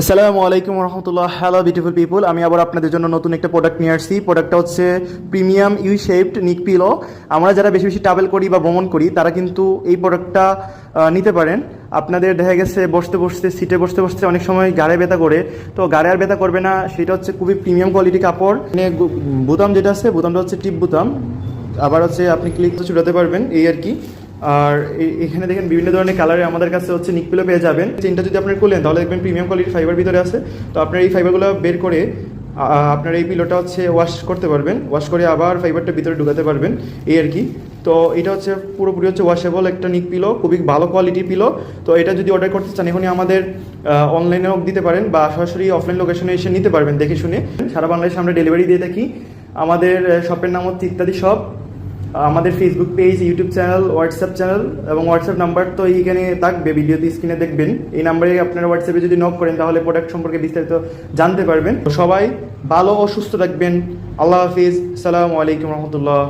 আসসালামু আলাইকুম রহমতুল্লাহ। Hello beautiful people, আমি আবার আপনাদের জন্য নতুন একটা প্রোডাক্ট নিয়ে আসছি। প্রোডাক্টটা হচ্ছে প্রিমিয়াম ইউ শেপড নিক পিলো। আমরা যারা বেশি বেশি ট্রাভেল করি বা ভ্রমণ করি তারা কিন্তু এই প্রোডাক্টটা নিতে পারেন। আপনাদের দেখা গেছে বসতে বসতে সিটে বসতে বসতে অনেক সময় গাড়ে ব্যথা করে, তো গাড়ে আর ব্যথা করবে না। সেটা হচ্ছে খুবই প্রিমিয়াম কোয়ালিটি কাপড়। মানে বোতাম যেটা আছে, বোতামটা হচ্ছে টিপ বোতাম, আবার হচ্ছে আপনি ক্লিক ছুটাতে পারবেন, এই আর কি। আর এখানে দেখেন বিভিন্ন ধরনের কালারে আমাদের কাছে হচ্ছে নিক পিলো পেয়ে যাবেন। চেনটা যদি আপনি খুলেন তাহলে দেখবেন প্রিমিয়াম কোয়ালিটির ফাইবার ভিতরে আছে। তো আপনার এই ফাইবারগুলো বের করে আপনার এই পিলোটা হচ্ছে ওয়াশ করতে পারবেন, ওয়াশ করে আবার ফাইবারটা ভিতরে ঢুকাতে পারবেন, এই আর কি। তো এটা হচ্ছে পুরোপুরি হচ্ছে ওয়াশেবল একটা নিক পিলো, খুবই ভালো কোয়ালিটির পিলো। তো এটা যদি অর্ডার করতে চান এখনই আমাদের অনলাইনেও দিতে পারেন বা সরাসরি অফলাইন লোকেশনে এসে নিতে পারবেন দেখে শুনে। সারা বাংলাদেশে আমরা ডেলিভারি দিয়ে থাকি। আমাদের শপের নাম হচ্ছে ইত্যাদি শপ। আমাদের Facebook page, YouTube channel, WhatsApp channel এবং হোয়াটসঅ্যাপ নাম্বার তো এইখানে থাকবে, ভিডিওতে স্ক্রিনে দেখবেন। এই নাম্বারে আপনারা হোয়াটসঅ্যাপে যদি নক করেন তাহলে প্রোডাক্ট সম্পর্কে বিস্তারিত জানতে পারবেন। সবাই ভালো ও সুস্থ থাকবেন। আল্লাহ হাফিজ, সালামু আলাইকুম রহমতুল্লাহ।